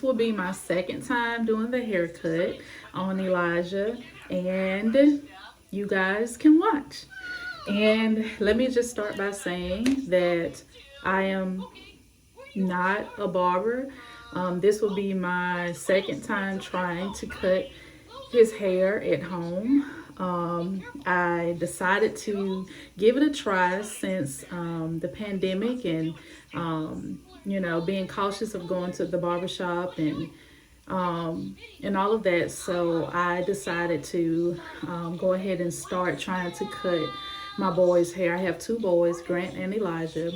will be my second time doing the haircut on Elijah, and you guys can watch. And let me just start by saying that I am not a barber. This will be my second time trying to cut his hair at home. I decided to give it a try since the pandemic and being cautious of going to the barbershop and all of that. So I decided to go ahead and start trying to cut my boys' hair. I have two boys, Grant and Elijah.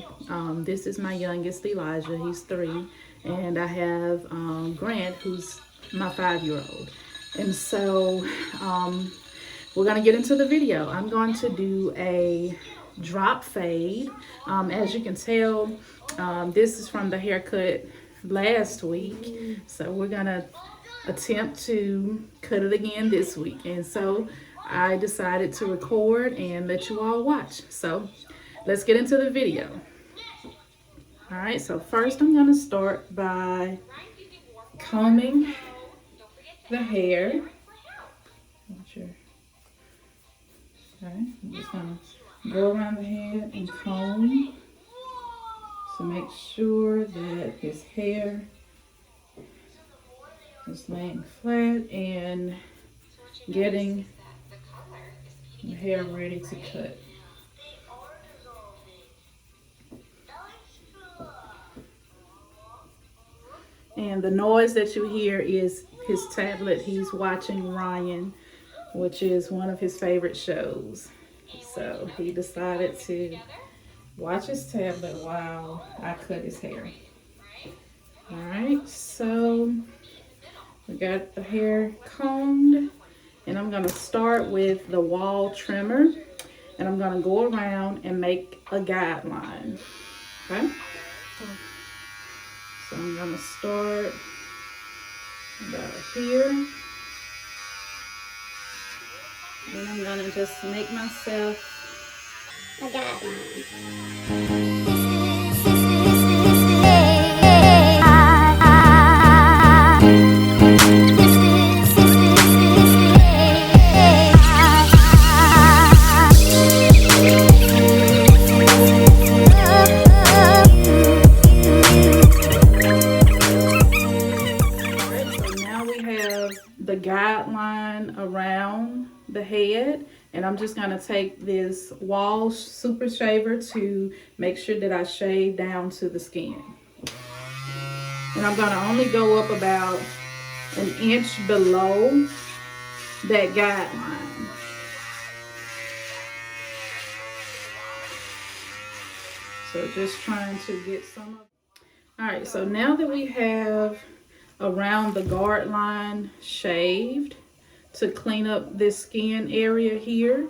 This is my youngest, Elijah. He's 3. And I have Grant, who's my 5-year-old. And so we're going to get into the video. I'm going to do a drop fade. As you can tell, this is from the haircut last week. So we're going to attempt to cut it again this week. And so I decided to record and let you all watch. So let's get into the video. All right, so first I'm going to start by combing the hair. Okay, I'm just going to go around the head and comb to make sure that his hair is laying flat and getting the hair ready to cut. And the noise that you hear is his tablet. He's watching Ryan, which is one of his favorite shows. So he decided to watch his tablet while I cut his hair. All right, so we got the hair combed, and I'm going to start with the wall trimmer, and I'm going to go around and make a guideline. Okay, so I'm going to start about here, and I'm going to just make myself a guideline. The guideline around the head, and I'm just going to take this wall super shaver to make sure that I shave down to the skin. And I'm going to only go up about an inch below that guideline. So just trying to get some of. All right, so now that we have around the guard line shaved to clean up this skin area here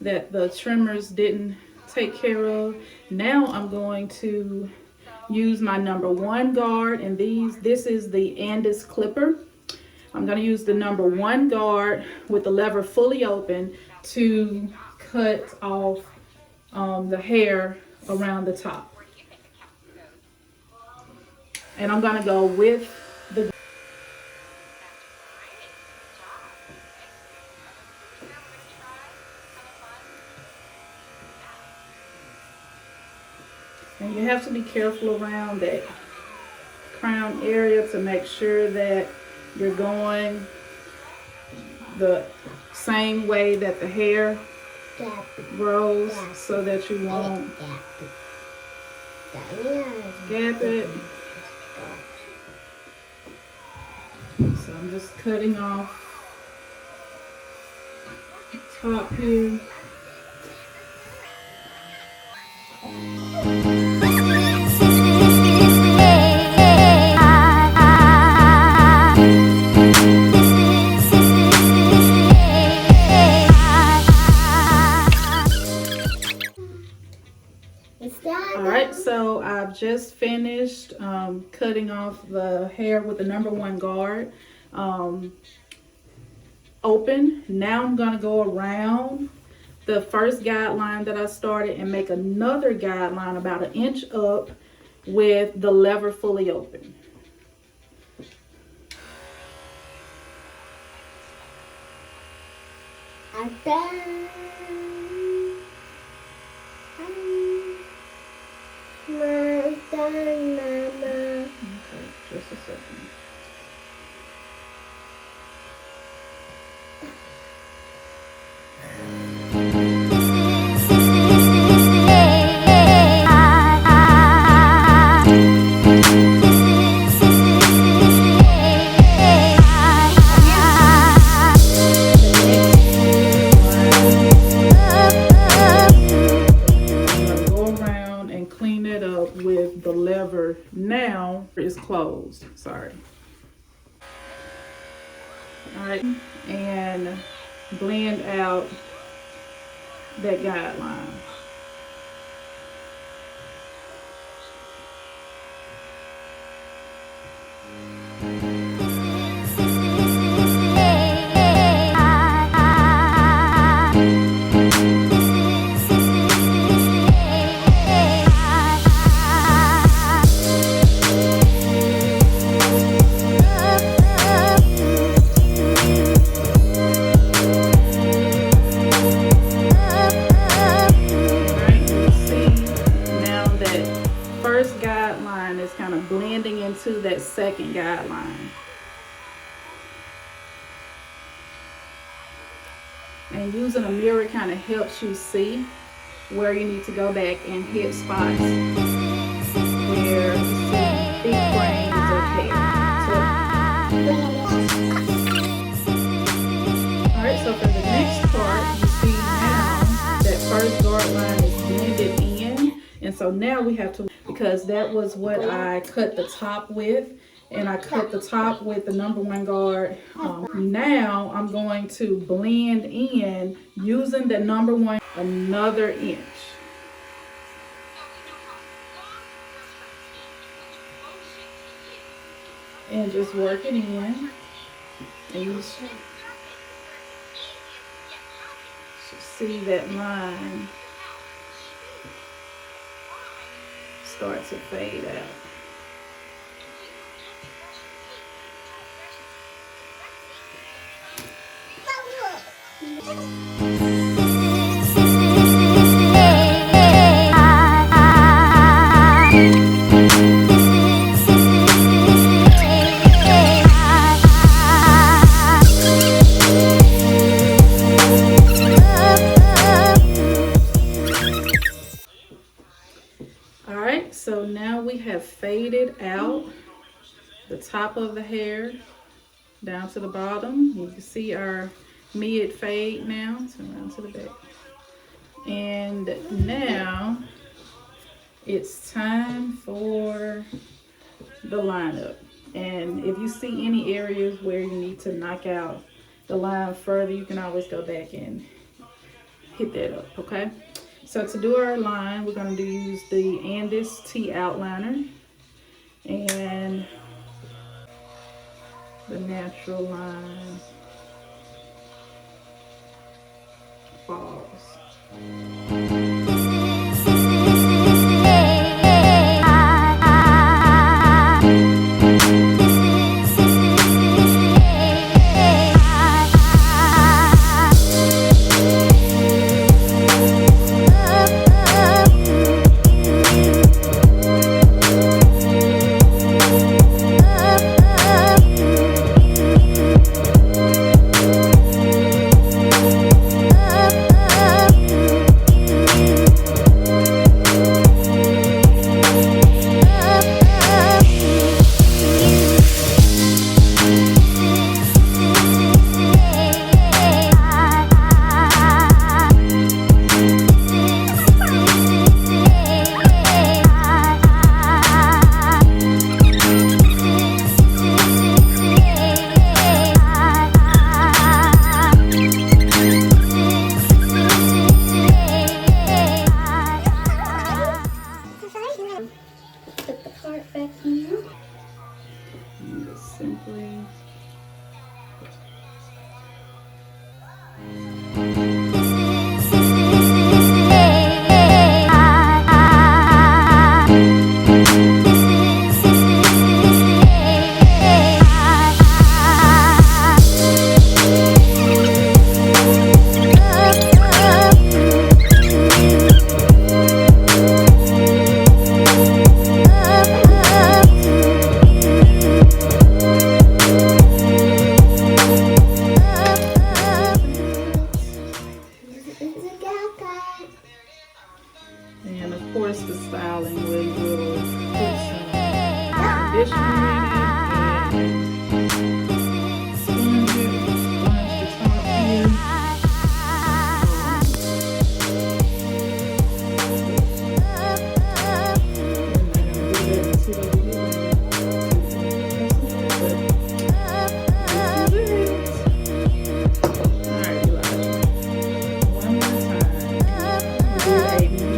that the trimmers didn't take care of, now I'm going to use my number 1 guard, and this is the Andis clipper. I'm going to use the number 1 guard with the lever fully open to cut off the hair around the top. And I'm going to go with the and you have to be careful around that crown area to make sure that you're going the same way that the hair grows so that you won't gap it. So I'm just cutting off the top here. Alright, so I've just finished cutting off the hair with the number 1 guard open. Now I'm going to go around the first guideline that I started and make another guideline about an inch up with the lever fully open. Okay, just a second. Clean it up with the lever. Now it's closed. Sorry. All right, and blend out that guideline. Blending into that second guideline. And using a mirror kind of helps you see where you need to go back and hit spots where you see big frames of hair. Alright, so for the next part, you see now that first guard line is blended in. And so now we have to, because that was what I cut the top with, and I cut the top with the number 1 guard. Now I'm going to blend in using the number 1 another inch. And just work it in. And you should see that line start to fade out. Alright, so now we have faded out the top of the hair down to the bottom. You can see our mid fade now. Turn around to the back. And now it's time for the lineup. And if you see any areas where you need to knock out the line further, you can always go back and hit that up, okay? So to do our line, we're going to use the Andis T outliner and the natural line falls. a